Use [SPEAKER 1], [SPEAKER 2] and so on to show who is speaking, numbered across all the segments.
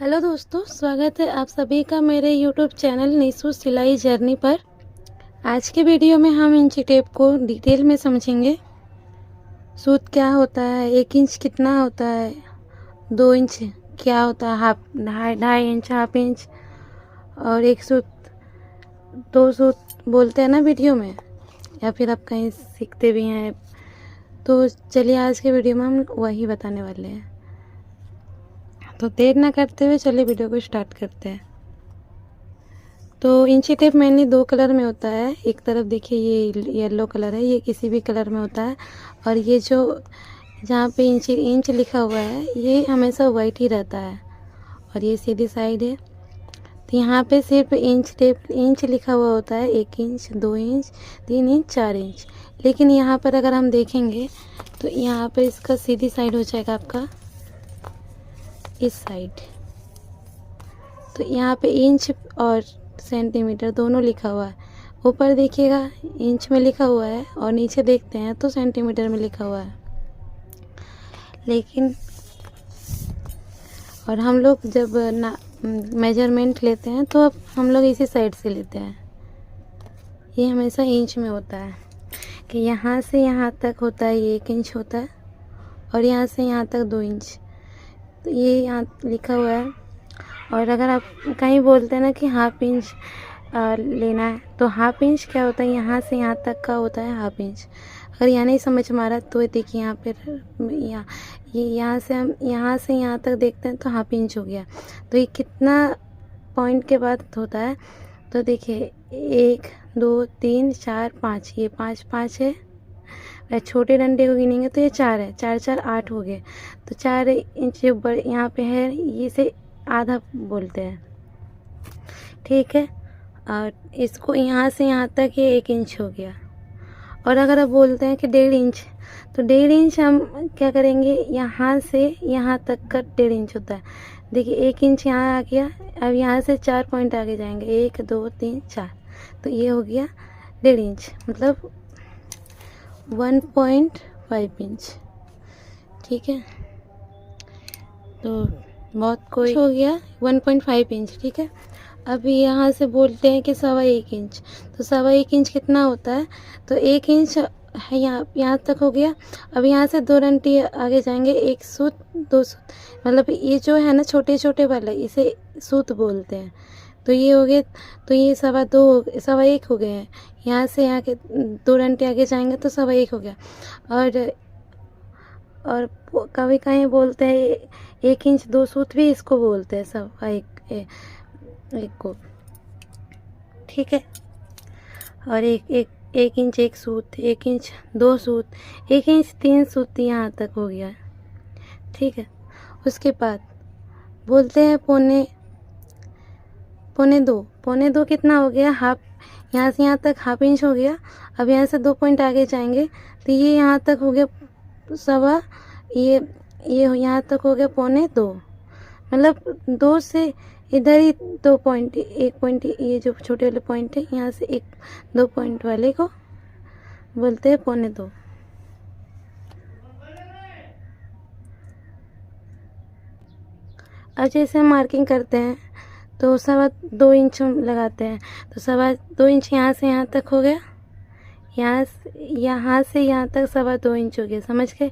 [SPEAKER 1] Hello दोस्तों, स्वागत है आप सभी का मेरे यूट्यूब चैनल निशु सिलाई जर्नी पर। आज के वीडियो में हम इंची टेप को डिटेल में समझेंगे। सूत क्या होता है, 1 इंच कितना होता है, 2 इंच क्या होता है, हाफ ढाई इंच, हाफ इंच, और एक सूत, 2 सूत बोलते हैं ना वीडियो में, या फिर आप कहीं सीखते भी हैं। तो चलिए आज के वीडियो में हम वही बताने वाले हैं। तो देर ना करते हुए चलिए वीडियो को स्टार्ट करते हैं। तो इंची टेप मेनली 2 कलर में होता है। एक तरफ देखिए ये येलो कलर है, ये किसी भी कलर में होता है, और ये जो जहाँ पे इंच लिखा हुआ है ये हमेशा वाइट ही रहता है, और ये सीधी साइड है। तो यहाँ पे सिर्फ इंच लिखा हुआ होता है, 1 इंच, 2 इंच, 3 इंच, 4 इंच। लेकिन यहाँ पर अगर हम देखेंगे तो यहाँ पे इसका सीधी साइड हो जाएगा आपका इस साइड। तो यहाँ पे इंच और सेंटीमीटर दोनों लिखा हुआ है। ऊपर देखिएगा इंच में लिखा हुआ है, और नीचे देखते हैं तो सेंटीमीटर में लिखा हुआ है। लेकिन और हम लोग जब मेजरमेंट लेते हैं तो अब हम लोग इसी साइड से लेते हैं। ये हमेशा इंच में होता है कि यहाँ से यहाँ तक होता है, ये 1 इंच होता है, और यहाँ से यहाँ तक 2 इंच। तो ये यहाँ लिखा हुआ है। और अगर आप कहीं बोलते हैं ना कि हाफ इंच लेना है, तो हाफ इंच क्या होता है, यहाँ से यहाँ तक का होता है हाफ इंच। अगर यहाँ नहीं समझ में आ रहा तो देखिए यहाँ पे यहाँ से हम यहाँ से यहाँ तक देखते हैं तो हाफ इंच हो गया। तो ये कितना पॉइंट के बाद होता है, तो देखिए 1 2 3 4 5, ये 5 है। छोटे डंडे को गिनेंगे तो ये 4 है, 4 4 8 हो गए। तो 4 इंच जो बड़े यहाँ पे है इसे आधा बोलते हैं, ठीक है। और इसको यहाँ से यहाँ तक ये 1 इंच हो गया। और अगर आप बोलते हैं कि 1.5 इंच, तो 1.5 इंच हम क्या करेंगे, यहाँ से यहाँ तक का 1.5 इंच होता है। देखिए 1 इंच यहाँ आ गया, अब यहाँ से 4 पॉइंट आगे जाएंगे, 1 2 3 4, तो ये हो गया 1.5 इंच, मतलब 1.5 इंच, ठीक है। तो बहुत कोई हो गया 1.5 इंच, ठीक है। अब यहाँ से बोलते हैं कि 1.25 इंच, तो 1.25 इंच कितना होता है, तो 1 इंच है यहाँ तक हो गया। अब यहाँ से 2 डंडी आगे जाएंगे, 1 सूत 2 सूत, मतलब ये जो है ना छोटे छोटे वाला, इसे सूत बोलते हैं। तो ये हो गए, तो ये 1.25 हो गए हैं। यहाँ से यहाँ के 2 डंडे आगे जाएंगे तो 1.25 हो गया। और कभी कहीं बोलते हैं 1 इंच 2 सूत भी इसको बोलते हैं, 1.25 को, ठीक है। और एक इंच 1 सूत, 1 इंच 2 सूत, 1 इंच 3 सूत यहाँ तक हो गया, ठीक है। उसके बाद बोलते हैं पौने दो कितना हो गया, हाफ, यहाँ से यहाँ तक हाफ इंच हो गया। अब यहाँ से 2 पॉइंट आगे जाएंगे तो ये यहाँ तक हो गया ये यहाँ तक हो गया 1.25, मतलब 2 से इधर ही 2 पॉइंट, 1 पॉइंट, ये जो छोटे वाले पॉइंट है यहाँ से 2 पॉइंट वाले को बोलते हैं 1.25। अब जैसे हम मार्किंग करते हैं तो 2.25 इंच हम लगाते हैं, तो 2.25 इंच यहाँ से यहाँ तक हो गया, यहाँ से यहाँ तक 2.25 इंच हो गया, समझ गए।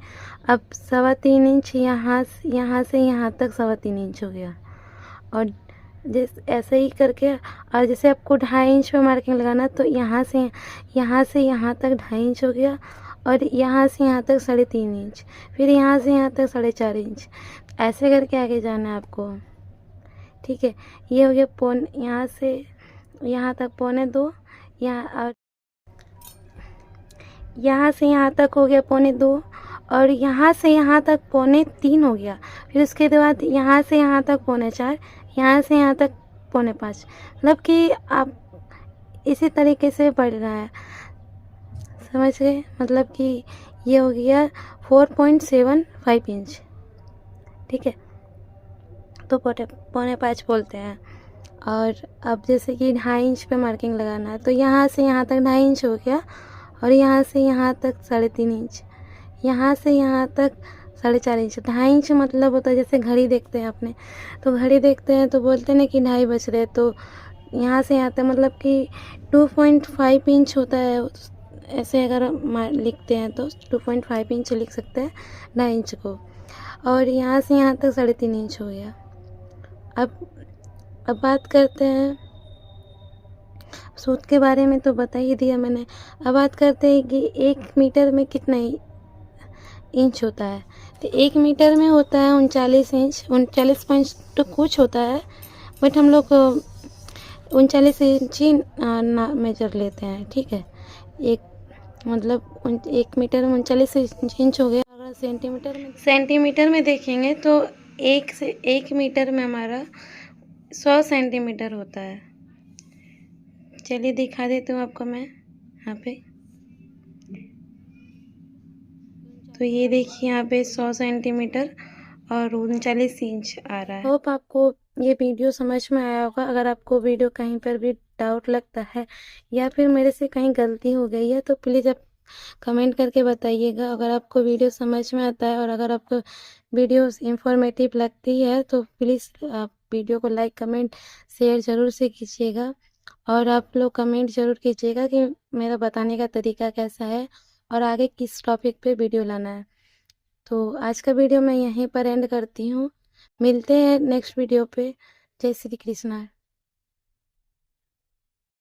[SPEAKER 1] अब 3.25 इंच यहाँ से यहाँ तक 3.25 इंच हो गया। और ऐसे ही करके, और जैसे आपको 2.5 इंच पे मार्किंग लगाना, तो यहाँ से यहाँ तक 2.5 इंच हो गया, और यहाँ से यहाँ तक 3.5 इंच, फिर यहाँ से यहाँ तक 4.5 इंच, ऐसे करके आगे जाना है आपको, ठीक है। ये हो गया यहाँ से यहाँ तक 1.25, और यहाँ से यहाँ तक हो गया 1.25, और यहाँ से यहाँ तक 3.25 हो गया। फिर उसके बाद यहाँ से यहाँ तक 4.25, यहाँ से यहाँ तक 5.25, मतलब कि आप इसी तरीके से बढ़ रहा है, समझ गए। मतलब कि ये हो गया 4.75 इंच, ठीक है। तो 5.25 बोलते हैं। और अब जैसे कि 2.5 इंच पे मार्किंग लगाना है, तो यहाँ से यहाँ तक 2.5 इंच हो गया, और यहाँ से यहाँ तक 3.5 इंच, यहाँ से यहाँ तक 4.5 इंच। 2.5 इंच मतलब होता है जैसे घड़ी देखते हैं अपने, तो घड़ी देखते हैं तो बोलते हैं ना कि 2.5 बज रहे, तो यहाँ से यहाँ तक मतलब कि 2.5 इंच होता है। ऐसे अगर लिखते हैं तो 2.5 इंच लिख सकते हैं 2.5 इंच को, और यहाँ से यहाँ तक 3.5 इंच हो गया। अब बात करते हैं सूत के बारे में, तो बता ही दिया मैंने। अब बात करते हैं कि 1 मीटर में कितना इंच होता है। तो 1 मीटर में होता है 39 इंच, 39 पॉइंट तो कुछ होता है, बट हम लोग 39 इंच ही मेजर लेते हैं, ठीक है। एक मतलब 1 मीटर में 39 इंच हो गया। अगर सेंटीमीटर में देखेंगे तो 1 मीटर में हमारा 100 सेंटीमीटर होता है। चलिए दिखा देती हूँ आपको मैं यहाँ पे। तो ये देखिए यहाँ पे 100 सेंटीमीटर और 39 इंच आ रहा है। होप आपको ये वीडियो समझ में आया होगा। अगर आपको वीडियो कहीं पर भी डाउट लगता है या फिर मेरे से कहीं गलती हो गई है तो प्लीज़ आप कमेंट करके बताइएगा। अगर आपको वीडियो समझ में आता है और अगर आपको वीडियो इंफॉर्मेटिव लगती है तो प्लीज़ आप वीडियो को लाइक कमेंट शेयर ज़रूर से कीजिएगा, और आप लोग कमेंट ज़रूर कीजिएगा कि मेरा बताने का तरीका कैसा है और आगे किस टॉपिक पे वीडियो लाना है। तो आज का वीडियो मैं यहीं पर एंड करती हूँ। मिलते हैं नेक्स्ट वीडियो पे। जय श्री कृष्णा।